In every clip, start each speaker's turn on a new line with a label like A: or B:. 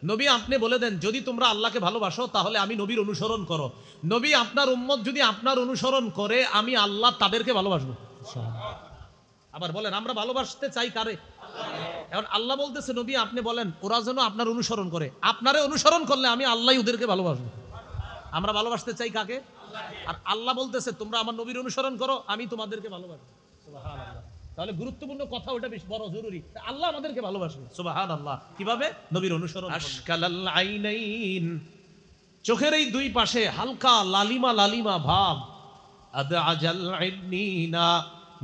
A: নবী আপনি বলে দেন যদি তোমরা আল্লাহকে ভালোবাসো তাহলে আমি নবীর অনুসরণ করো। নবী আপনার উম্মত যদি আপনার অনুসরণ করে আমি আল্লাহ তাদেরকে ভালোবাসবো। আবার বলেন আমরা ভালোবাসতে চাই কারে? এখন আল্লাহ বলতেছে নবী আপনি বলেন ওরা যেন আপনার অনুসরণ করে, আপনারে অনুসরণ করলে আমি আল্লাহ ওদেরকে ভালোবাসবো। আমরা ভালোবাসতে চাই কাকে? আর আল্লাহ বলতেছে তোমরা আমার নবীর অনুসরণ করো আমি তোমাদেরকে ভালোবাসবো। সুবহানাল্লাহ। তাহলে গুরুত্বপূর্ণ কথা ওটা বেশ বড় জরুরি। আল্লাহ আমাদেরকে ভালোবাসবে। সুবহানাল্লাহ। কিভাবে? নবীর অনুসরণ। আশকালাল আইনাইন, চোখের এই দুই পাশে হালকা লালিমা লালিমা ভাব। আদআজাল আইনিনা,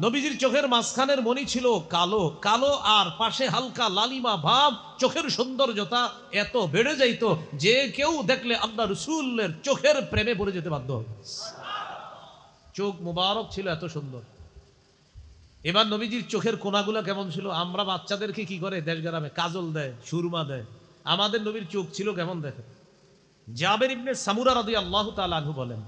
A: নবীজির চোখের মাঝখানের মণি ছিল কালো কালো, আর পাশে হালকা লালিমা ভাব। চোখের সৌন্দর্যতা এত বেড়ে যাইতো যে কেউ দেখলে আল্লাহ রাসূলের চোখের প্রেমে পড়ে যেতে বাধ্য হবে। চোখ মুবারক ছিল এত সুন্দর। এবার নবীজির চোখের কোনাগুলো কেমন ছিল? আমরা বাচ্চাদেরকে কি করে দেশ গ্রামে কাজল দেয়, সুরমা দেয়, আমাদের নবীর চোখ ছিল কেমন দেখে। জাবের ইবনে সামুরা রাদিয়াল্লাহু তাআলা আনহু বলেন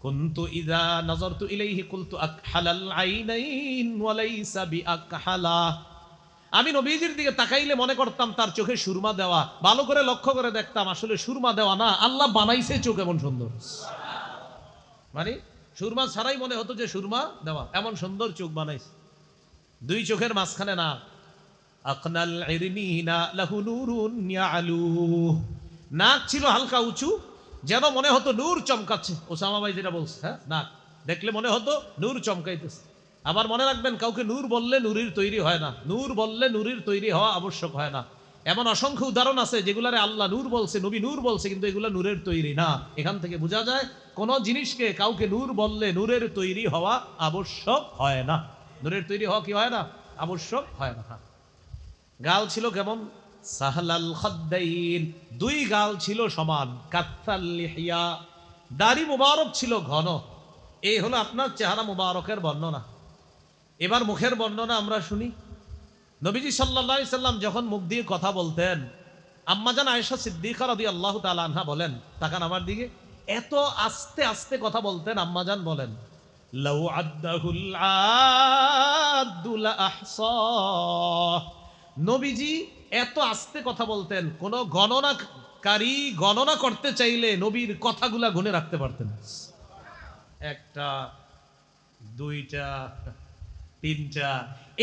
A: কুনতু ইযা নাযারতু ইলাইহি কুলতু আকহালাল আইনাইন ওয়া লাইসা বিআকহালা, আমি নবীজির দিকে তাকাইলে মনে করতাম তার চোখে সুরমা দেওয়া। ভালো করে লক্ষ্য করে দেখতাম আসলে সুরমা দেওয়া না, আল্লাহ বানাইছে চোখ এমন সুন্দর। মানে সুরমা ছাড়াই মনে হতো যে সুরমা দেওয়া, এমন সুন্দর চোখ বানাইছে। দুই চোখের মাঝখানে নাক। আকনাল ইরনিনা লাহু নূরুন ইয়ালু, নাক ছিল হালকা উঁচু যেন মনে হতো নূর চমকাচ্ছে। ওসামা ভাই যেটা বলছে, হ্যাঁ, নাক দেখলে মনে হতো নূর চমকাইতেছে। আবার মনে রাখবেন কাউকে নূর বললে নূরের তৈরি হয় না, নূর বললে নূরের তৈরি হওয়া আবশ্যক হয় না। এমন অসংখ্য উদাহরণ আছে যেগুলারে আল্লাহ নূর বলছে, নবী নূর বলছে, কিন্তু এগুলা নূরের তৈরি না। এখান থেকে বোঝা যায় কোন জিনিসকে কাউকে নূর বললে নূরের তৈরি হওয়া আবশ্যক হয় না। নূরের তৈরি হওয়া কি হয় না? আবশ্যক হয় না। গাল ছিল কেমন? সাহলাল খাদ্দাইন, দুই গাল ছিল সমান। কাত্তাল লিহিয়া, দাড়ি মুবারক ছিল ঘন। এই হলো আপনার চেহারা মুবারকের বর্ণনা। এবার মুখের বর্ণনা আমরা শুনি। নবীজি সাল্লাল্লাহু আলাইহি সাল্লাম যখন মুখ দিয়ে কথা বলতেন, আম্মাজান আয়েশা সিদ্দিকা রাদিয়াল্লাহু তাআলা আনহা বলেন, তাকান আমার দিকে, এত আস্তে আস্তে কথা বলতেন। আম্মাজান বলেন লাউ আদ্দাহুল আদুল আহসা, নবীজি এত আস্তে কথা বলতেন কোন গণনাকারী গণনা করতে চাইলে নবীর কথাগুলা গুনে রাখতে পারতেন। একটা, দুইটা, তিনটা,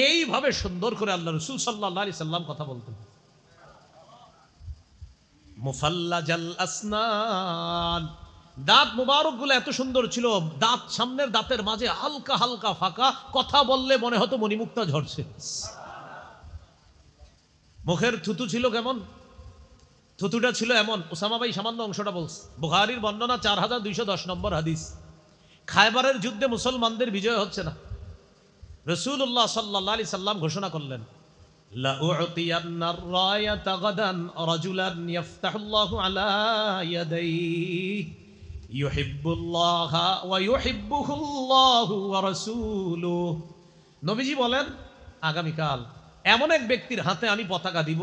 A: এইভাবে সুন্দর করে আল্লাহ রাসূল সাল্লাল্লাহু আলাইহি সাল্লাম কথা বলতেন। মুফাল্লাজাল আসনান, দাঁত মুবারক গুলো এত সুন্দর ছিল, দাঁত সামনের দাঁতের মাঝে হালকা হালকা ফাঁকা, কথা বললে মনে হতো মণিমুক্তা ঝরছে। মুখের থুতু ছিল কেমন? থুতুটা ছিল এমন, ওসামা ভাই সামান্য অংশটা বলছে, বুখারীর বর্ণনা 4210 নম্বর হাদিস। খায়বারের যুদ্ধে মুসলমানদের বিজয় হচ্ছে না, রাসূলুল্লাহ সাল্লাল্লাহু আলাইহি সাল্লাম ঘোষণা করলেন লা উ'তিয়ান্নার রায়াতা গাদান রাজুলান ইফতাহুল্লাহু আলা ইয়াদাইহি ইউহিব্বুল্লাহা ওয়া ইউহিব্বুহুল্লাহু ওয়া রাসূলুহু, নবীজি বলেন আগামীকাল এমন এক ব্যক্তির হাতে আমি পতাকা দিব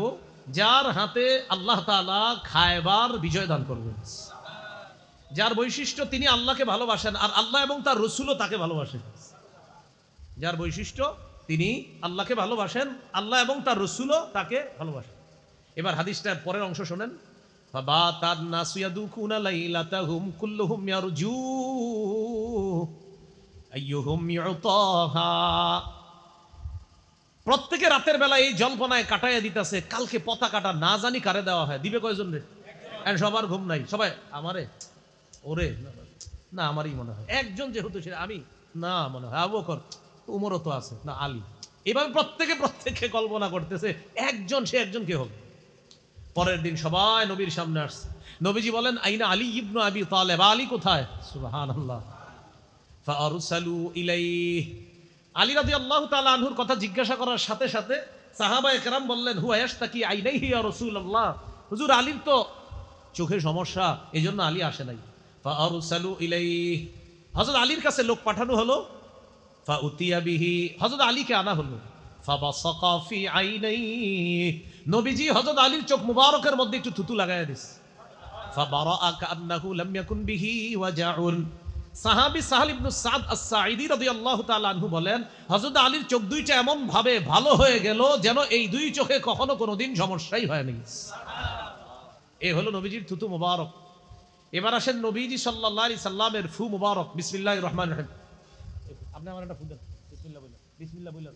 A: যার হাতে আল্লাহ তাআলা খায়বার বিজয় দান করবেন, যার বৈশিষ্ট্য তিনি আল্লাহকে ভালোবাসেন আর আল্লাহ এবং তার রাসূলও তাকে ভালোবাসেন। যার বৈশিষ্ট্য তিনি আল্লাহকে ভালোবাসেন, আল্লাহ এবং তার রাসূলও তাকে ভালোবাসেন। এবার হাদিসটার পরের অংশ শোনেন, ফাবাতান নাসু ইয়াদুকুনা লাইলাতাহুম কুল্লুহুম ইয়ারজু আইয়ুহুম ইউতাহা, প্রত্যেকে রাতের বেলা এই জল্পনায় কাটাইয়া দিতেছে কালকে পতাকাটা না জানি কারে দেওয়া হয়, দিবে কয়জন রে? সবার ঘুম নাই, সবাই আমারে, ওরে না আমারই মনে হয়, একজন যেহেতু সে আমি না মনে হয়, আবু বকর, উমরও তো আছে না, আলী। এভাবে প্রত্যেকে কল্পনা করতেছে একজন, সে একজন কে হবে। পরের দিন সবাই নবীর সামনে আসছে। নবীজি বলেন আইনা আলী ইবনু আবি তালেব, আলী কোথায়? সুবহানাল্লাহ। ফাআরসালু ইলাইহি, আলী রাদিয়াল্লাহু তাআলা আনহুর কথা জিজ্ঞাসা করার সাথে সাথে সাহাবায়ে কেরাম বললেন হুয়া ইয়াশতাকি আইনাইহি ইয়া রাসূলুল্লাহ, হুজুর আলীর তো চোখে সমস্যা, এজন্য আলী আসে নাই। ফাআরসালু ইলাইহি, হযরত আলীর কাছে লোক পাঠানো হলো। ফাউতিয়া বিহি, হযরত আলীকে আনা হলো। ফাবাসাকা ফি আইনাইহি, নবীজি হযরত আলীর চোখ মুবারকের মধ্যে একটু থুতু লাগায়া দিস। ফাবারাআ কান্নাহু লাম ইয়াকুন বিহি ওয়াজাউন, সাহাবী সাহল ইবনে সাদ আস-সাঈদী রাদিয়াল্লাহু তাআলা আনহু বলেন হযরত আলীর চোখ দুইটা এমন ভাবে ভালো হয়ে গেল যেন এই দুই চোখে কখনো কোনোদিন সমস্যাই হয়নি। এ হলো নবীজির থুতু মুবারক। এবার আসেন নবীজি সাল্লাল্লাহু আলাইহি সাল্লামের ফু মুবারক। বিসমিল্লাহির রহমানির রহিম। আপনি আমার একটা ফু দেন, বিসমিল্লাহ বলেন, বিসমিল্লাহ বলেন।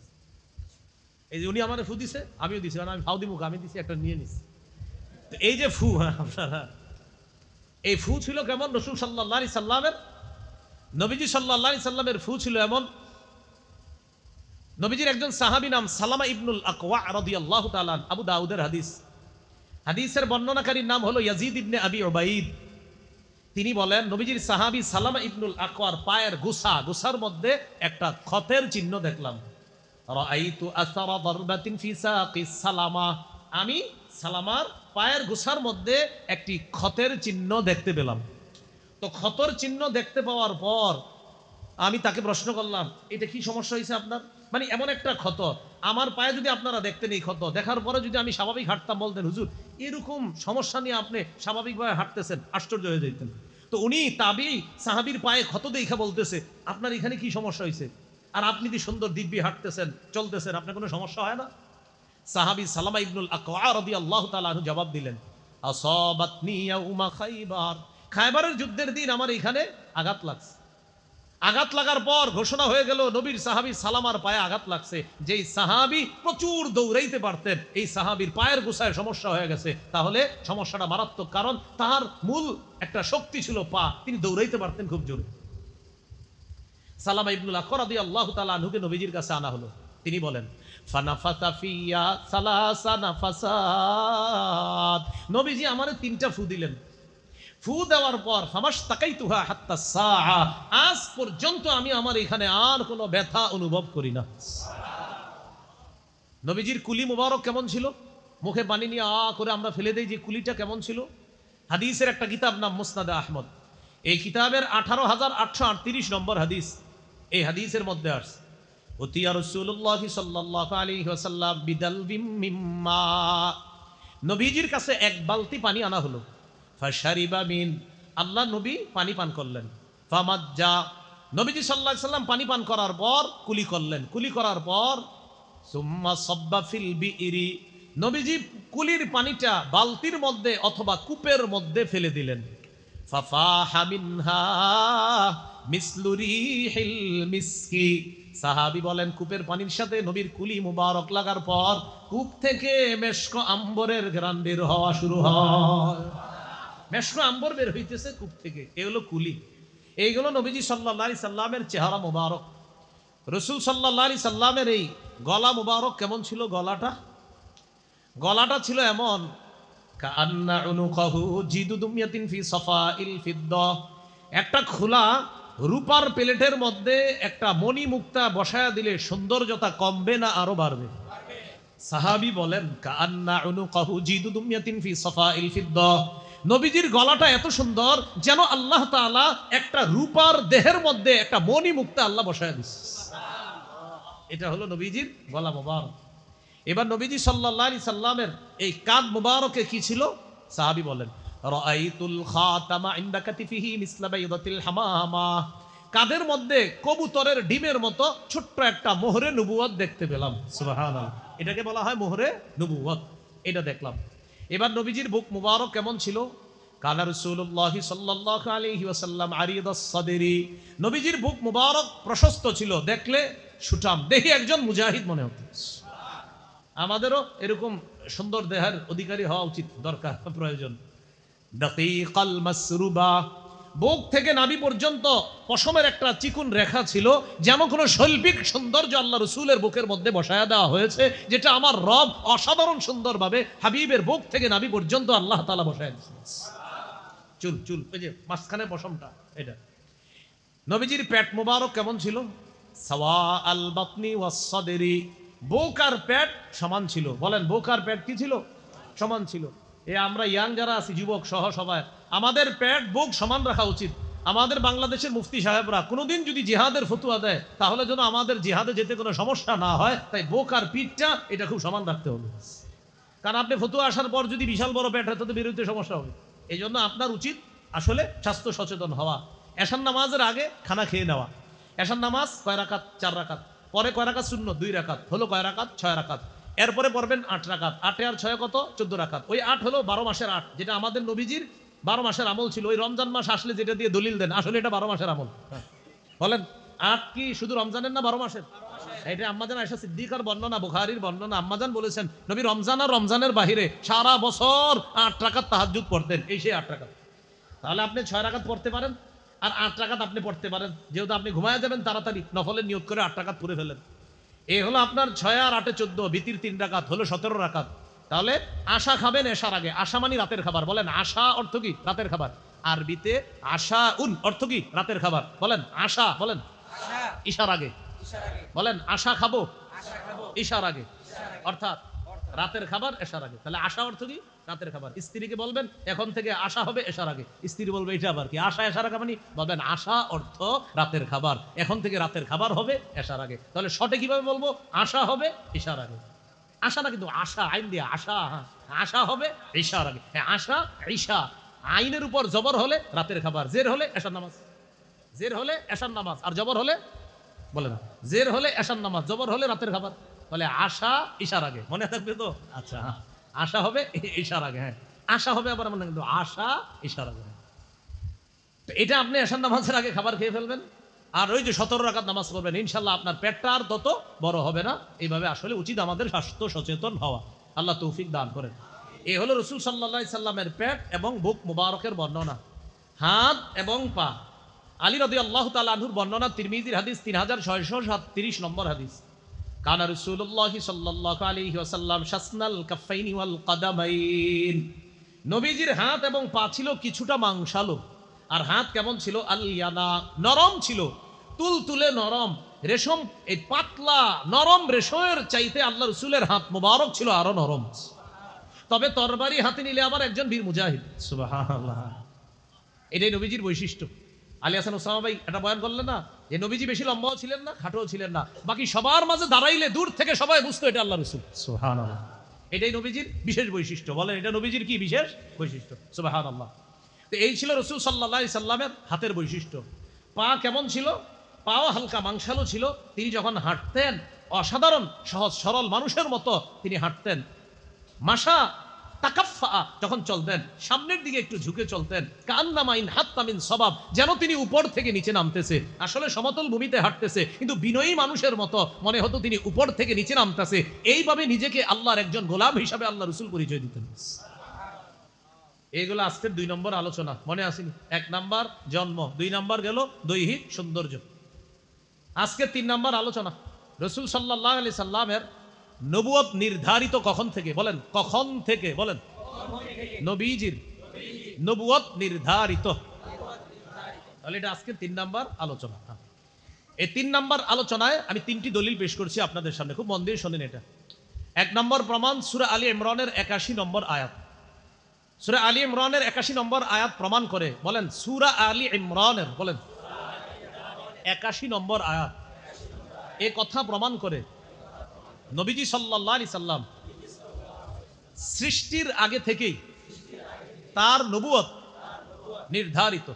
A: এই যে উনি আমার ফু দিছে, আমিও দিছি, কারণ আমি ফাউ দিমুখ, আমি দিছি একটা নিয়ে নিছি। এই যে ফু, আপনারা এই ফু ছিল কেমন রাসূল সাল্লাল্লাহু আলাইহি সাল্লামের? নবীজি সাল্লাল্লাহু আলাইহি সাল্লামের ফু ছিল এমন, নবীজির একজন সাহাবী নাম সালামা ইবনুল আকওয়া রাদিয়াল্লাহু তাআলা, আবু দাউদের হাদিস। হাদিসের বর্ণনাকারীর নাম হলো ইয়াজিদ ইবনে আবি উবাইদ। তিনি বলেন নবীজির সাহাবী সালামা ইবনুল আকওয়ার পায়ের গোছার মধ্যে একটা ক্ষতের চিহ্ন দেখলাম। রাআইতু আসারা দারবাতিন ফি সাকিস সালামা, আমি সালামার পায়ের গোছার মধ্যে একটি ক্ষতের চিহ্ন দেখতে পেলাম। তো ক্ষতের চিহ্ন দেখতে পাওয়ার পর আমি তাকে প্রশ্ন করলাম, এটা কি সমস্যা হয়েছে আপনার? মানে এমন একটা ক্ষত আমার পায়ে, যদি আপনারা দেখতেন এই ক্ষত দেখার পরে যদি আমি স্বাভাবিক হাঁটতাম, বলতেন হুজুর এরকম সমস্যা নিয়ে আপনি স্বাভাবিকভাবে হাঁটতেছেন, আশ্চর্য হয়ে যেতেন। তো উনি তাবি সাহাবীর পায়ে ক্ষত দেখা বলতেছে, আপনার এখানে কি সমস্যা হয়েছে? আর আপনি কি সুন্দর দিব্যি হাঁটতেছেন, চলতেছেন, আপনার কোনো সমস্যা হয় না? সাহাবী সালামা ইবনুল আকওয়া রাদিয়াল্লাহু তাআলা আনহু জবাব দিলেন, আসাবাতনি ইয়াউমা খাইবার, খায়বারের যুদ্ধের দিন আমার এখানে আঘাত লাগছে। আঘাত লাগার পর ঘোষণা হয়ে গেল নবীর সাহাবী সালামার পায়ে আঘাত লাগছে। যেই সাহাবী প্রচুর দৌড়াইতে পারতেন, এই সাহাবীর পায়ের গোছায় সমস্যা হয়ে গেছে। তাহলে সমস্যাটা মারাত্মক, কারণ তার মূল একটা শক্তি ছিল পা, তিনি দৌড়াইতে পারতেন খুব জোরে। সালামা ইবনুল আকওয়া রাদিয়াল্লাহু তাআলা আনহুকে নবীজির কাছে আনা হলো। তিনি বলেন, ফানাফাসা ফিয়া সালাসা নাফাসাত, নবীজি আমারে 3টা ফু দিলেন। ফু দেওয়ার পর ফামাশতাকাইতুহা হাত্তা সাআ, আজ পর্যন্ত আমি আমার এখানে আর কোনো ব্যথা অনুভব করি না। নবীজির কুলি মুবারক কেমন ছিল? মুখে পানি নিয়ে করে আমরা ফেলে দেই যে কুলিটা কেমন ছিল? হাদিসের একটা কিতাব নাম মুসনাদে আহমদ, এই কিতাবের 18,838 নম্বর হাদিস। এই হাদিসের মধ্যে আসছে, উতিয়া রাসূলুল্লাহ সাল্লাল্লাহু আলাইহি ওয়াসাল্লাম বিদালবিম মিম্মা, নবীজির কাছে এক বালতি পানি আনা হলো। ফাশারিবা মিন, আল্লাহ নবী পানি পান করলেন। ফামাজ্জা, নবীজি সাল্লাল্লাহু আলাইহি সাল্লাম পানি পান করার পর কুলি করলেন। কুলি করার পর সুম্মা সাব্বা ফিল বিইরি, নবীজি কুলির পানিটা বালতির মধ্যে অথবা কূপের মধ্যে ফেলে দিলেন। ফাফাহা মিনহা মিসলু রিহিল মিসকি, সাহাবী বলেন কূপের পানির সাথে নবীর কুলি মুবারক লাগার পর কূপ থেকে মেশক আম্বরের ঘ্রাণ বের হওয়া শুরু হয়। মেশক আম্বর বের হইতেছে কূপ থেকে, এগুলো কুলি। এইগুলো নবীজি সাল্লাল্লাহু আলাইহি সাল্লামের চেহারা মুবারক। রাসূল সাল্লাল্লাহু আলাইহি সাল্লামের এই গলা মুবারক কেমন ছিল? গলাটা ছিল এমন, কাআন্না উনুকাহু জিদুদুমিয়াতিন ফি সাফাইল ফিদ্দা, একটা খোলা রূপার প্লেটের মধ্যে একটা মণি মুক্তা বসায়া দিলে সৌন্দর্যতা কমবে না আরো বাড়বে? সাহাবী বলেন, কাআন্না উনুকাহু জিদুদুমিয়াতিন ফি সাফাইল ফিদ্দা, নবীজির গলাটা এত সুন্দর যেন আল্লাহ তাআলা একটা রূপার দেহের মধ্যে একটা মণি মুক্তা আল্লাহ বসায়া দিচ্ছে। এটা হলো নবীজির গলা মুবারক। এবার নবীজি সাল্লাল্লাহু আলাইহি সাল্লামের এই কাঁধ মুবারকে কি ছিল? সাহাবী বলেন, রাআইতুল খাতামা ইনদা কাতিফিহি মিসলা বাইদাতিল হামামা, কাঁধের মধ্যে কবুতরের ডিমের মতো ছোট্ট একটা মোহরে নবুয়ত দেখতে পেলাম। সুবহানাল্লাহ, এটাকে বলা হয় মোহরে নবুয়ত। এটা দেখলাম। এবার নবীজির বুক মুবারক কেমন ছিল? কানা রাসূলুল্লাহ সাল্লাল্লাহু আলাইহি ওয়াসাল্লাম আরিদাস সাদরি, নবীজির বুক মুবারক প্রশস্ত ছিল, দেখলে সুঠাম, দেখি একজন মুজাহিদ মনে হতো। আমাদেরও এরকম সুন্দর দেহের অধিকারী হওয়া উচিত, দরকার, প্রয়োজন। দাকিকাল মাসরুবা, বুক থেকে নাভি পর্যন্ত পশমের একটা চিকুন রেখা ছিল, যেমন কোনো শৈল্পিক সৌন্দর্য আল্লাহ রসুলের বুকের মধ্যে বসায়া দেওয়া হয়েছে, যেটা আমার রব অসাধারণ সুন্দরভাবে হাবিবের বুক থেকে নাভি পর্যন্ত আল্লাহ তাআলা বসায়া দিয়েছেন। চুল ওই যে মাঝখানে পশমটা, এটা। নবীজির পেট মুবারক কেমন ছিল? সাওয়া আল বাতনি ওয়াস সাদরি, বুক আর পেট সমান ছিল। বলেন, বুক আর পেট কি ছিল? সমান ছিল। আমরা ইয়াং যারা আছি, যুবক সহ সবাই, আমাদের পেট বুক সমান রাখা উচিত। আমাদের বাংলাদেশের মুফতি সাহেবরা কোনোদিন যদি জিহাদের ফতুয়া দেয়, তাহলে যেন আমাদের জিহাদে যেতে কোনো সমস্যা না হয়, তাই বুক আর পিঠটা এটা খুব সমান রাখতে হবে। কারণ আপনি ফতুয়া আসার পর যদি বিশাল বড় পেট হয়, তাতে বেরোতে সমস্যা হবে। এই জন্য আপনার উচিত আসলে স্বাস্থ্য সচেতন হওয়া। এশার নামাজের আগে খানা খেয়ে নেওয়া। এশার নামাজ কয় রাকাত? 4 রাকাত। পরে কয় রাকাত সুন্নত? 2 রাকাত। হলো কয় রাকাত? 6 রাকাত। এরপরে পড়বেন 8 রাকাত, 8 আর 6 কত? 14 রাকাত। ওই 8 হলো 12 মাসের 8, যেটা আমাদের নবীজির 12 মাসের আমল ছিল। ওই রমজান মাস আসলে যেটা দিয়ে দলিল দেন, আসলে এটা 12 মাসের আমল। বলেন 8 কি শুধু রমজানের না 12 মাসের? এটা আম্মাজান আয়েশা সিদ্দিকার বর্ণনা, বুখারীর বর্ণনা। আম্মাজান বলেছেন নবী রমজান আর রমজানের বাহিরে সারা বছর 8 রাকাত তাহাজ্জুদ পড়তেন, এই সেই 8 রাকাত। তাহলে আপনি 6 রাকাত পড়তে পারেন আর 8 রাকাত আপনি পড়তে পারেন, যেহেতু আপনি ঘুমায় যাবেন তাড়াতাড়ি, নফলের নিয়ত করে 8 রাকাত পড়ে ফেলেন। এই হলো আপনার 6 আর 8 14, ভিতির 3 রাকাত হলো 17 রাকাত। তাহলে আশা খাবেন এশার আগে। আশা মানে রাতের খাবার। বলেন আশা অর্থ কি? রাতের খাবার। আরবিতে আশা উন অর্থ কি? রাতের খাবার। বলেন আশা, বলেন ইশার আগে। বলেন আশা খাবো ইশার আগে, অর্থাৎ রাতের খাবার এশার আগে। তাহলে আশা অর্থ কি? রাতের খাবার। স্ত্রীকে বলবেন এখন থেকে আশা হবে এশার আগে। স্ত্রী বলবে এটা আবার কি? আশা এশার আগে মানে? বলবেন আশা অর্থ রাতের খাবার, এখন থেকে রাতের খাবার হবে এশার আগে। তাহলে শর্টে কিভাবে বলবো? আশা হবে ইশার আগে। আশা না কিন্তু আশা, আইন দিয়ে আশা, আশা হবে ইশার আগে। হ্যাঁ আশা ঈশা, আইনের উপর জবর হলে রাতের খাবার, জের হলে এশার নামাজ। জের হলে এশার নামাজ আর জবর হলে, বলেন জের হলে এশার নামাজ, জবর হলে রাতের খাবার। বলে আশা ইশার আগে, মনে থাকবে তো? আচ্ছা আশা হবে ইশার আগে। হ্যাঁ আশা হবে আবার মনে, কিন্তু আশা ইশার আগে। তো এটা আপনি এশার নামাজের আগে খাবার খেয়ে ফেলবেন, আর ওই যে 17 রাকাত নামাজ পড়বেন, ইনশাল্লাহ আপনার পেটটা আর তত বড় হবে না। এইভাবে আসলে উচিত আমাদের স্বাস্থ্য সচেতন হওয়া। আল্লাহ তৌফিক দান করেন। এই হলো রাসূল সাল্লাল্লাহু আলাইহি সাল্লামের পেট এবং বুক মুবারকের বর্ণনা। হাত এবং পা। আলী রাদিয়াল্লাহু তাআলা আনহুর বর্ণনা, তিরমিজির হাদিস 3637 নম্বর হাদিস। কানা রাসূলুল্লাহি সাল্লাল্লাহু আলাইহি ওয়াসাল্লাম শাসনাল কাফাইনি ওয়াল কাদামাইন। নবীজির হাত এবং পা ছিল কিছুটা মাংসালো। আর হাত কেমন ছিল? আলিয়ানা, নরম ছিল, তুলতুলে নরম, রেশম, এই পাতলা নরম রেশমের চাইতে আল্লাহ রসুলের হাত মুবারক ছিল আরো নরম। তবে তরবারি হাতে নিলে আবার একজন বীর মুজাহিদ। সুবহানাল্লাহ, এটাই নবীজির বৈশিষ্ট্য। আলী হাসান ওসামা ভাই এটা বয়ান করলেন না যে নবীজি বেশি লম্বাও ছিলেন না, খাটোও ছিলেন না, বাকি সবার মাঝে দাঁড়াইলে দূর থেকে সবাই বুঝতো এটা আল্লাহ রসুল। সুবহানাল্লাহ, এটাই নবীজির বিশেষ বৈশিষ্ট্য। বলেন এটা নবীজির কি বিশেষ বৈশিষ্ট্য? সুবহানাল্লাহ। তো এই ছিল রাসূল সাল্লাল্লাহু আলাইহি সাল্লামের হাতের বৈশিষ্ট্য। পা কেমন ছিল? পাও হালকা মাংসালো ছিল। তিনি যখন হাঁটতেন অসাধারণ সহজ সরল মানুষের মতো তিনি হাঁটতেন। মাশা তাকাফফা, যখন চলতেন সামনের দিকে একটু ঝুঁকে চলতেন। কান্নামা ইন হাত্তা মিন সবাব, যেন তিনি উপর থেকে নিচে নামতেছে। আসলে সমতল ভূমিতে হাঁটতেছে, কিন্তু বিনয়ী মানুষের মতো মনে হতো তিনি উপর থেকে নিচে নামতেছে। এইভাবে নিজেকে আল্লাহর একজন গোলাম হিসাবে আল্লাহ রাসূল পরিচয় দিতেন। এইগুলো আজকের 2 নম্বর আলোচনা, মনে আসেনি? 1 নাম্বার জন্ম, 2 নাম্বার গেল দৈহিক সৌন্দর্য। আজকে 3 নাম্বার আলোচনা, রাসূল সাল্লাল্লাহু আলাইহি সাল্লামের নবুয়ত নির্ধারিত কখন থেকে? বলেন কখন থেকে? বলেন নবীজির নবুয়ত নির্ধারিত। তাহলে এটা আজকে 3 নাম্বার আলোচনা। এই 3 নাম্বার আলোচনায় আমি 3টি দলিল পেশ করছি আপনাদের সামনে, খুব মন দিয়ে শোনেন। এটা 1 নম্বর প্রমাণ সূরা আলী ইমরানের 81 নম্বর আয়াত। সূরা আলী ইমরানের 81 নম্বর আয়াত প্রমাণ করে। বলেন সূরা আলী ইমরানের, বলেন 81 নম্বর আয়াত এ কথা প্রমাণ করে নবীজি সাল্লাল্লাহু আলাইহি সাল্লাম সৃষ্টির আগে থেকেই তার নবুয়ত নির্ধারিত।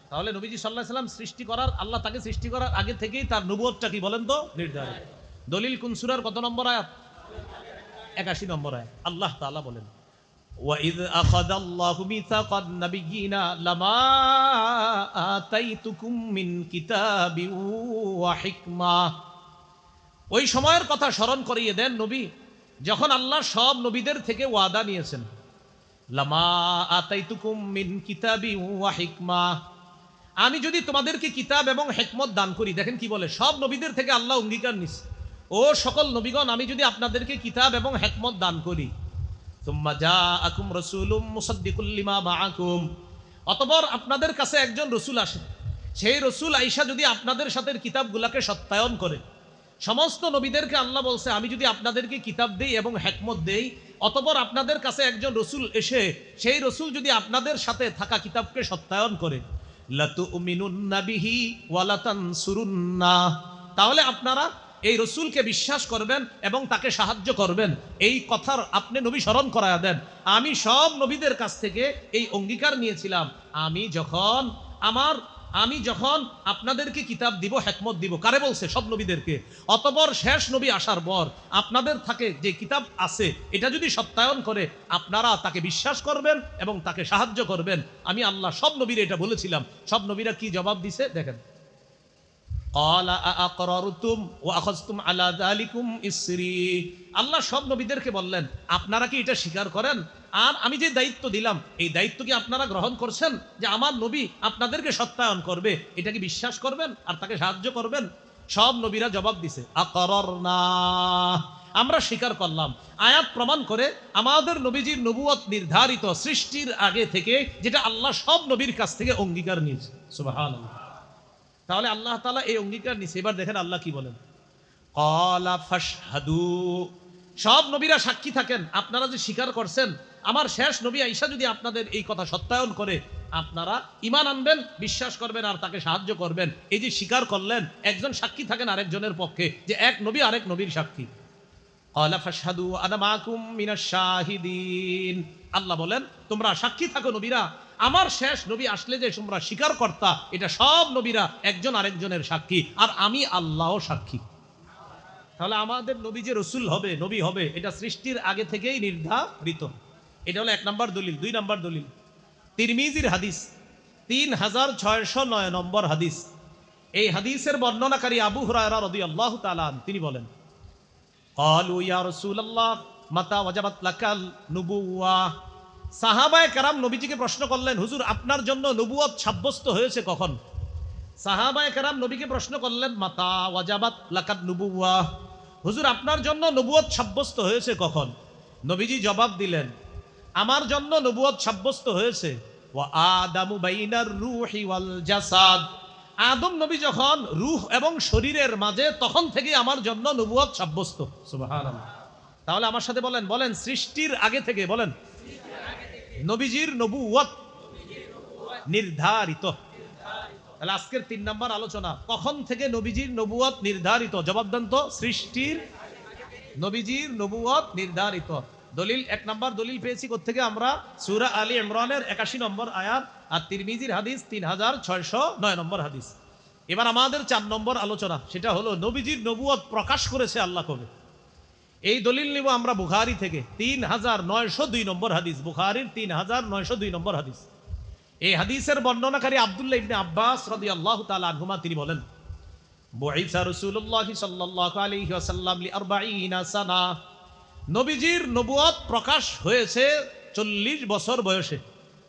A: তাহলে নবীজি সাল্লাল্লাহু আলাইহি সাল্লাম সৃষ্টি করার, আল্লাহ তাকে সৃষ্টি করার আগে থেকেই তার নবুয়তটা কি বলেন তো? নির্ধারিত। দলিল কোন সূরার কত নম্বর আয়াত? 81 নম্বর আয়াত। আল্লাহ তাআলা বলেন وَإِذْ أَخَذَ اللَّهُ مِيثَاقَ النَّبِيِّينَ لَمَا آتَيْتُكُم مِّن كِتَابٍ وَحِكْمَةٍ। ওই সময়ের কথা স্মরণ করিয়ে দেন নবী, যখন আল্লাহ সব নবীদের থেকে ওয়াদা নিয়েছেন। লামা আতাইতুকুম মিন কিতাবিন ওয়া হিকমাহ, আমি যদি তোমাদেরকে কিতাব এবং হিকমত দান করি। দেখেন কি বলে, সব নবীদের থেকে আল্লাহ অঙ্গীকার নিছে, ও সকল নবীগণ আমি যদি আপনাদেরকে কিতাব এবং হিকমত দান করি। সুম্মা জাআকুম রাসূলুম মুসাদ্দিকুল লিমা মাআকুম, অতঃপর আপনাদের কাছে একজন রসুল আসে, সেই রসুল আইসা যদি আপনাদের সাথে কিতাবগুলাকে সত্যায়ন করে। সমস্ত নবীদেরকে আল্লাহ বলছে আমি যদি আপনাদেরকে কিতাব দেই এবং হিকমত দেই, অতঃপর আপনাদের কাছে একজন রসুল এসে সেই রসুল যদি আপনাদের সাথে থাকা কিতাবকে সত্যায়ন করে, লাতুমিনুন্না বিহি ওয়া লাতানসুরুন্না, তাহলে আপনারা এই রসুলকে বিশ্বাস করবেন এবং তাকে সাহায্য করবেন। এই কথার আপনি নবী স্মরণ করায়া দেন। আমি সব নবীদের কাছ থেকে এই অঙ্গীকার নিয়েছিলাম, আমি যখন আমার আমি যখন আপনাদেরকে কিতাব দিব, হিকমত দিব, কারে বলছে? সব নবীদেরকে। অতঃপর শেষ নবী আসার পর আপনাদের থাকে যে কিতাব আছে, এটা যদি সত্যায়ন করে আপনারা তাকে বিশ্বাস করবেন এবং তাকে সাহায্য করবেন। আমি আল্লাহ সব নবীরা এটা বলেছিলাম। সব নবীরা কি জবাব দিছে দেখেন। আল্লাহ সব নবীদেরকে বললেন, আপনারা কি এটা স্বীকার করেন? আর আমি যে দায়িত্ব দিলাম, এই দায়িত্ব কি আপনারা গ্রহণ করছেন? যে আমার নবী আপনাদেরকে সত্যায়ন করবে, এটা কি বিশ্বাস করবেন আর তাকে সাহায্য করবেন? সব নবীরা জবাব দিছে, আকরারনা, আমরা স্বীকার করলাম। আয়াত প্রমাণ করে আমাদের নবীজির নবুয়ত নির্ধারিত সৃষ্টির আগে থেকে, যেটা আল্লাহ সব নবীর কাছ থেকে অঙ্গীকার নিয়েছে। সুবহানাল্লাহ। তাহলে আল্লাহ তাআলা এই অঙ্গীকার নিছে। এবার দেখেন আল্লাহ কি বলেন, ক্বালা ফাশহাদু, সব নবীরা সাক্ষী থাকেন। আপনারা যে স্বীকার করছেন, আমার শেষ নবী আইসা যদি আপনাদের এই কথা সত্যায়ন করে, আপনারা ঈমান আনবেন, বিশ্বাস করবেন আর তাকে সাহায্য করবেন। এই যে স্বীকার করলেন, একজন সাক্ষী থাকেন আরেকজনের পক্ষে, যে এক নবী আরেক নবীর সাক্ষী। ক্বালা ফাশহাদু আনা মাকুম মিনাশ শাহিদিন, আল্লাহ বলেন তোমরা সাক্ষী থাকো নবীরা, আমার শেষ নবী আসলে যে তোমরা স্বীকার কর্তা, এটা সব নবীরা একজন আরেকজনের সাক্ষী, আর আমি আল্লাহও সাক্ষী। তাহলে আমাদের নবী যে রসুল হবে, নবী হবে, এটা সৃষ্টির আগে থেকেই নির্ধারিত। এটা হলো 1 নম্বর দলিল। 2 নম্বর দলিল তিরমিজির হাদিস 3609 নম্বর হাদিস। এই হাদিসের বর্ণনাকারী আবু হুরায়রা রাদিয়াল্লাহু তাআলা তিনি বলেন, ক্বালু ইয়া রাসূলুল্লাহ মাতা ওয়াজাবাত লাকাল নুবুওয়া, সাহাবায়ে কেরাম নবীজিকে প্রশ্ন করলেন, হুজুর আপনার জন্য নবুয়ত সাব্যস্ত হয়েছে কখন? সাহাবায়ে কেরাম নবীকে প্রশ্ন করলেন, মাতা ওয়াজাবাত লাকাত নুবুওয়া, হুজুর আপনার জন্য নবুয়ত সাব্যস্ত হয়েছে কখন? নবীজি জবাব দিলেন, আমার জন্য নবুয়ত সাব্যস্ত হয়েছে ওয়া আদামু বাইনার রূহি ওয়াল জাসাদ, আদম নবী যখন রূহ এবং শরীরের মাঝে, তখন থেকে আমার জন্য নবুয়ত সাব্যস্ত। সুবহানাল্লাহ। তাহলে আমার সাথে বলেন, বলেন সৃষ্টির আগে থেকে, বলেন নবীজির নবুয়ত নির্ধারিত। তাহলে আজকের 3 নম্বর আলোচনা, কখন থেকে নবীজির নবুয়ত নির্ধারিত? জবাব দেন তো। সৃষ্টির নবীজির নবুয়ত নির্ধারিত। দলিল 1 নম্বর দলিল পেয়েছি কোত্থেকে আমরা? সূরা আলী ইমরানের 81 নম্বর আয়াত আর তিরমিজির হাদিস 3609 নম্বর হাদিস। এবার আমাদের 4 নম্বর আলোচনা, সেটা হলো নবীজির নবুয়ত প্রকাশ করেছে আল্লাহ কবে। এই দলিল নিব আমরা বুখারী থেকে, 3902 নম্বর হাদিস, বুখারীর 3902 নম্বর হাদিস। এই হাদিসের বর্ণনাকারী আব্দুল্লাহ ইবনে আব্বাস রাদিয়াল্লাহু তাআলা আনহুমা তিনি বলেন, বুইসা রাসূলুল্লাহ সাল্লাল্লাহু আলাইহি ওয়াসাল্লাম লি 40 সানা, নবীজির নবুয়ত প্রকাশ হয়েছে 40 বছর বয়সে।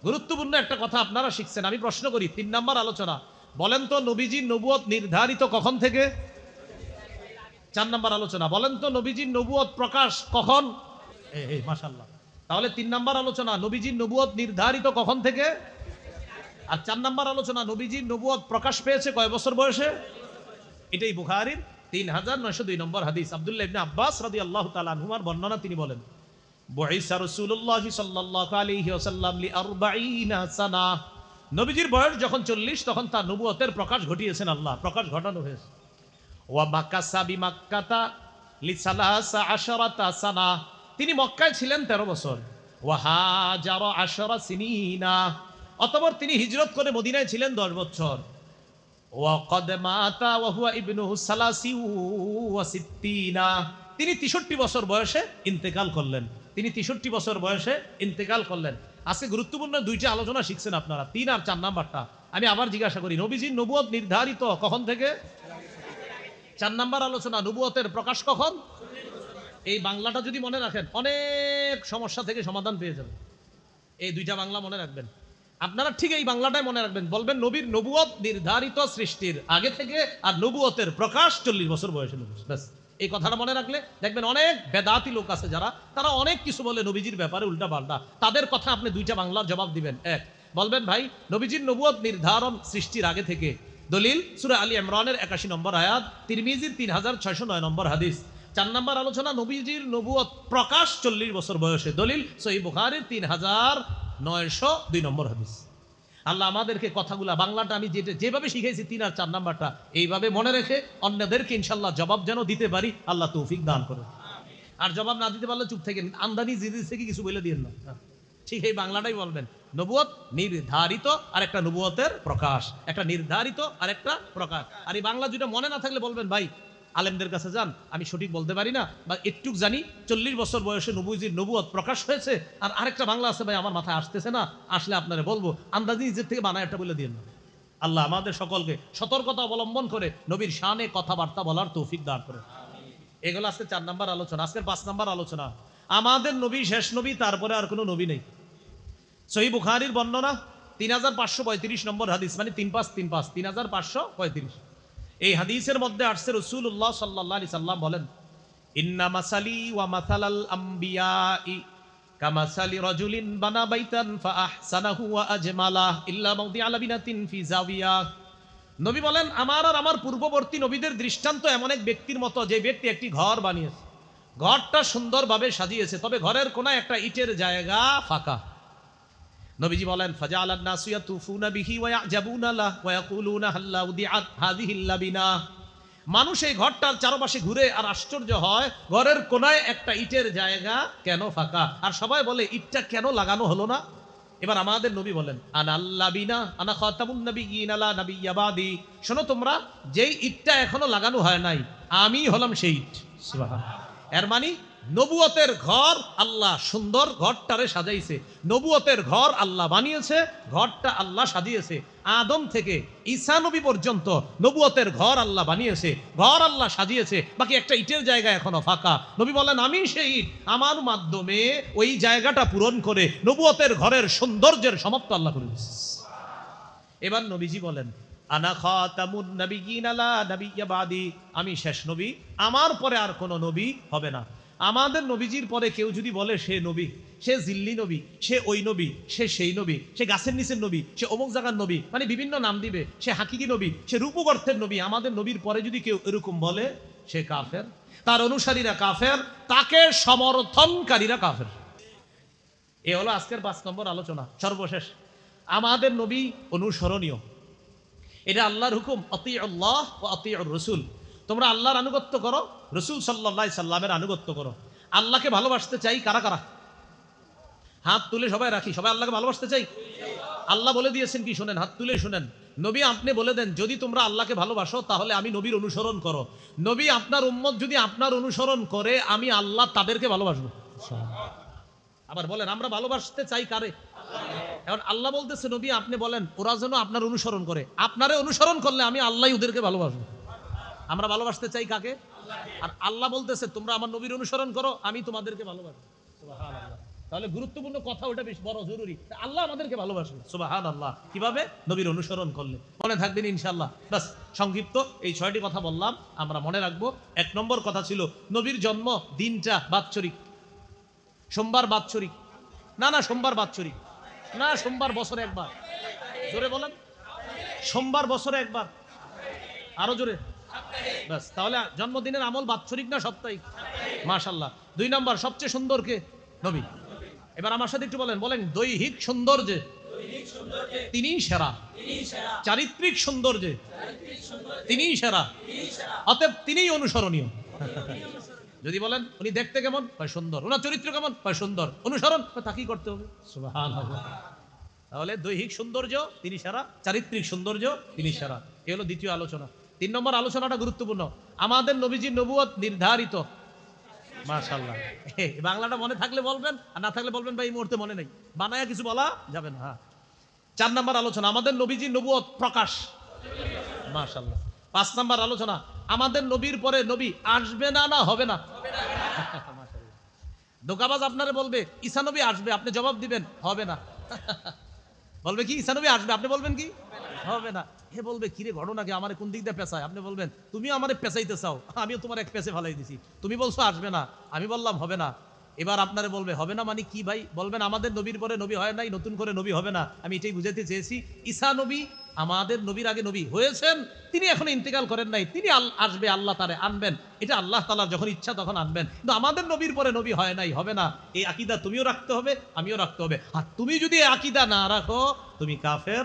A: গুরুত্বপূর্ণ একটা কথা আপনারা শিখছেন, আমি প্রশ্ন করি। 3 নম্বর আলোচনা, বলেন তো নবীজির নবুয়ত নির্ধারিত কখন থেকে? 4 নম্বর আলোচনা, বলেন তো নবীজির নবুয়ত প্রকাশ কখন? মাশাআল্লাহ। তাহলে 3 নম্বর আলোচনা, নবীজির নবুয়ত নির্ধারিত কখন থেকে? আর 4 নম্বর আলোচনা, নবীজির নবুয়ত প্রকাশ পেয়েছে কয় বছর বয়সে? এটাই বুখারীর 3902 নম্বর হাদিস। আব্দুল্লাহ ইবনে আব্বাস রাদিয়াল্লাহু তাআলা আনহুমার বর্ণনা, তিনি বলেন, বুইসা রাসূলুল্লাহ সাল্লাল্লাহু আলাইহি ওয়াসাল্লাম লি 40 সানা, নবীজির বয়স যখন 40, তখন তার নবুয়তের প্রকাশ ঘটিয়েছেন আল্লাহ, প্রকাশ ঘটানো হয়েছে। ওয়া মাকাসা বিমাক্কাতা লি 13 সানা, তিনি মক্কায় ছিলেন 13 বছর। ওয়া হাজারা 10 সিনিনা, অতঃপর তিনি হিজরত করে মদিনায় ছিলেন 10 বছর। ওয়া ক্বাদ মাতা ওয়া হুয়া ইবনু 63 তিনি 63 বছর বয়সে ইন্তেকাল করলেন। তিনি 63 বছর বয়সে ইন্তেকাল করলেন। আজকে গুরুত্বপূর্ণ 2টা আলোচনা শিখছেন আপনারা, 3 আর 4 নাম্বারটা আমি আবার জিজ্ঞাসা করি, নবীজির নবুয়ত নির্ধারিত কখন থেকে? 4 নাম্বার আলোচনা, নবুয়তের প্রকাশ কখন? এই বাংলাটা যদি মনে রাখেন, অনেক সমস্যা থেকে সমাধান পেয়ে যাবেন। এই 2টা বাংলা মনে রাখবেন আপনারা, ঠিক এই বাংলাটাই মনে রাখবেন। বলবেন নবীর নবুয়ত নির্ধারিত সৃষ্টির আগে থেকে, আর নবুয়তের প্রকাশ 40 বছর বয়সে। ব্যাস, এই কথাটা মনে রাখলে দেখবেন অনেক বেদাতি লোক আছে যারা, তারা অনেক কিছু বলে নবীজির ব্যাপারে উল্টা পাল্টা, তাদের কথা আপনি 2টা বাংলার জবাব দিবেন। 1, বলবেন ভাই নবীজির নবুয়ত নির্ধারণ সৃষ্টির আগে থেকে, দলিল সূরা আলী ইমরানের 81 নম্বর আয়াত, তিরমিজির 3609 নম্বর হাদিস। 4 নম্বর আলোচনা, নবীজির নবুয়ত প্রকাশ 40 বছর বয়সে, দলিল সহিহ বুখারীর 3902 নম্বর হাদিস। আল্লাহ আমাদেরকে কথাগুলা, বাংলাটা আমি যেভাবে শিখেছি 3 আর 4 নাম্বারটা, এইভাবে মনে রেখে অন্যদেরকে ইনশাল্লাহ জবাব যেন দিতে পারি, আল্লাহ তৌফিক দান করুন। আর জবাব না দিতে পারলে চুপ থেকে আমদানি জিনিস থেকে কিছু বলে দিয়েন না, ঠিক এই বাংলাটাই বলবেন। নবুয়ত নির্ধারিত আর একটা নবুয়তের প্রকাশ, একটা নির্ধারিত আর একটা প্রকাশ। আর এই বাংলা দুইটা মনে না থাকলে বলবেন ভাই আলেমদের কাছে যান, আমি সঠিক বলতে পারি না বা একটুক জানি, 40 বছর বয়সে নবুয়জির নবুয়ত প্রকাশ হয়েছে। আর আরেকটা বাংলা আছে ভাই আমার মাথায় আসতেছে না, আসলে আপনারা বলবো, আন্দাজি নিজের থেকে বানায় একটা বলে দিন না। আল্লাহ আমাদের সকলকে সতর্কতা অবলম্বন করে নবীর শানে কথাবার্তা বলার তৌফিক দান করে। এগুলো আজকে 4 নম্বর আলোচনা। আজকের 5 নম্বর আলোচনা, আমাদের নবী শেষ নবী, তারপরে আর কোনো নবী নেই। সহিহ বুখারীর বর্ণনা 3535 নম্বর হাদিস, মানে 3535 3535। এই হাদিসের মধ্যে আসছে রাসূলুল্লাহ সাল্লাল্লাহু আলাইহি সাল্লাম বলেন, ইন্না মাসালি ওয়া মাসালাল আমবিয়াই কামাসালি রাজুলিন বানা বাইতান ফাআহসানাহু ওয়া আজমালা ইল্লা মাওদিআ লাবিনাতিন ফি জাওিয়া। নবী বলেন, আমার আর আমার পূর্ববর্তী নবীদের দৃষ্টান্ত এমন এক ব্যক্তির মতো, যে ব্যক্তি একটি ঘর বানিয়েছে, ঘরটা সুন্দরভাবে সাজিয়েছে, তবে ঘরের কোনায় একটা ইটের জায়গা ফাঁকা। নবীজি বলেন, ফাজাআলান নাসু ইয়াতুফুনা বিহি ওয়া ইয়াজাবুনা লাহু ওয়া ইয়াকুলুনা হাল্লা উদিআত হাযিহিল লাবিনা। মানুষ এই ঘরটার চারপাশে ঘুরে আর আশ্চর্য হয়, ঘরের কোনায় একটা ইটের জায়গা কেন ফাঁকা, আর সবাই বলে ইটটা কেন লাগানো হলো না। এবার আমাদের নবী বলেন, আনা আল্লাবিনা আনা খাতামুন নাবিয়্যিন লা নাবিয়্যা বাদি। শোনো তোমরা, যেই ইটটা এখনো লাগানো হয় নাই, আমি হলাম সেই ইট। সুবহানাল্লাহ। এর মানে নবুয়তের ঘর আল্লাহ সুন্দর ঘরটারে সাজাইছে, নবুয়তের ঘর আল্লাহ বানিয়েছে, ঘরটা আল্লাহ সাজিয়েছে। আদম থেকে ঈসা নবী পর্যন্ত নবুয়তের ঘর আল্লাহ বানিয়েছে, ঘর আল্লাহ সাজিয়েছে, বাকি একটা ইটের জায়গা এখনো ফাঁকা। নবী বলেন, আমি সেই ইট, আমার মাধ্যমে ওই জায়গাটা পূরণ করে নবুয়তের ঘরের সৌন্দর্যের সমাপ্ত আল্লাহ করে দিয়েছে। এবার নবীজি বলেন, আনা খাতামুন নাবিয়্যিন লা নাবিয়্যা বাদি। আমি শেষ নবী, আমার পরে আর কোনো নবী হবে না। আমাদের নবীজির পরে কেউ যদি বলে সে নবী, সে জিল্লি নবী, সে ওই নবী, সে সেই নবী, সে গাছের নিচের নবী, সে অমুক জায়গার নবী, মানে বিভিন্ন নাম দিবে, সে হাকিকি নবী, সে রূপক অর্থের নবী, আমাদের নবীর পরে যদি কেউ এরকম বলে, সে কাফের, তার অনুসারীরা কাফের, তাকে সমর্থনকারীরা কাফের। এ হলো আজকের 5 নম্বর আলোচনা। সর্বশেষ, আমাদের নবী অনুসরণীয়, এটা আল্লাহর হুকুম, আতিউল্লাহ ওয়া আতিউর রাসূল। তোমরা আল্লাহর আনুগত্য করো, রাসূল সাল্লাল্লাহু আলাইহি সাল্লামের আনুগত্য করো। আল্লাহকে ভালোবাসতে চাই কারা কারা? হাত তুলে সবাই রাখি, সবাই আল্লাহকে ভালোবাসতে চাই। আল্লাহ বলে দিয়েছেন কি শুনেন, হাত তুলে শুনেন। নবী আপনি বলে দেন, যদি তোমরা আল্লাহকে ভালোবাসো তাহলে আমি নবীর অনুসরণ করো। নবী আপনার উম্মত যদি আপনার অনুসরণ করে, আমি আল্লাহ তাদেরকে ভালোবাসবো। আবার বলেন, আমরা ভালোবাসতে চাই কারে? এখন আল্লাহ বলতেছে, নবী আপনি বলেন ওরা যেন আপনার অনুসরণ করে, আপনারে অনুসরণ করলে আমি আল্লাহ ওদেরকে ভালোবাসবো। আমরা ভালোবাসতে চাই কাকে? আর আল্লাহ বলতেছে, তোমরা আমার নবীর অনুসরণ করো, আমি তোমাদেরকে ভালোবাসবো। সুবহানাল্লাহ। তাহলে গুরুত্বপূর্ণ কথা, ওটা বেশ বড় জরুরি। আল্লাহ আমাদেরকে ভালোবাসবে, সুবহানাল্লাহ। কিভাবে? নবীর অনুসরণ করলে। মনে থাকবেন ইনশাআল্লাহ। বাস, সংক্ষিপ্ত এই 6টি কথা বললাম, আমরা মনে রাখবো। 1 নম্বর কথা ছিল, নবীর জন্ম দিনটা বাৎসরিক। সোমবার বাৎসরিক না, না সোমবার বাৎসরিক না, সোমবার বছরে একবার। জোরে বলেন, সোমবার বছরে একবার। আরো জোরে। বাস, তাহলে জন্মদিনের আমল বাৎসরিক না সাপ্তাহিক? মাশাআল্লাহ। 2 নম্বর, সবচেয়ে সুন্দর কে? নবী। এবার আমার সাথে একটু বলেন, দৈহিক সৌন্দর্যে তিনিই সেরা, চারিত্রিক সৌন্দর্যে তিনিই সেরা, অতএব তিনিই অনুসরণীয়। যদি বলেন উনি দেখতে কেমন? হয় সুন্দর। ওনার চরিত্র কেমন? হয় সুন্দর। অনুসরণ তাকেই করতে হবে। সুবহানাল্লাহ। তাহলে দৈহিক সৌন্দর্য তিনি সেরা, চারিত্রিক সৌন্দর্য তিনি সেরা। এ হলো দ্বিতীয় আলোচনা। 3 নম্বর আলোচনাটা গুরুত্বপূর্ণ, আমাদের নবীজির নবুয়ত নির্ধারিত। মাশাআল্লাহ। বাংলাটা মনে থাকলে বলবেন, আর না থাকলে বলবেন ভাই এই মুহূর্তে মনে নেই, বানায়া কিছু বলা যাবে না। 4 নম্বর আলোচনা, আমাদের নবীজির নবুয়ত প্রকাশ। মাশাআল্লাহ। 5 নম্বর আলোচনা, আমাদের নবীর পরে নবী আসবে না, না হবে না? ধোঁকাবাজ আপনারে বলবে ঈসা নবী আসবে, আপনি জবাব দিবেন হবে না। বলবে কি ঈসা নবী আসবে, আপনি বলবেন কি হবে না। হে বলবে কিরে ঘটনা কি, আমারে কোন দিক দিয়ে পেঁচায়? আপনি বলবেন তুমি আমারে পেঁচাইতে চাও, আমিও তোমার এক পেঁচে ফেলাই দিছি। তুমি বলছো আসবে না, আমি বললাম হবে না। এবার আপনারে বলবে হবে না মানে কি ভাই? বলবেন আমাদের নবীর পরে নবী হয় নাই, নতুন করে নবী হবে না। আমি এটাই বুঝাতে চেয়েছি, ঈসা নবী আমাদের নবীর আগে নবী হয়েছেন, তিনি এখনো ইন্তেকাল করেন নাই, তিনি আসবে, আল্লাহ তারে আনবেন, এটা আল্লাহ তাআলার যখন ইচ্ছা তখন আনবেন। কিন্তু আমাদের নবীর পরে নবী হয় নাই, হবে না। এই আকীদা তুমিও রাখতে হবে, আমিও রাখতে হবে। আর তুমি যদি এই আকীদা না রাখো, তুমি কাফের।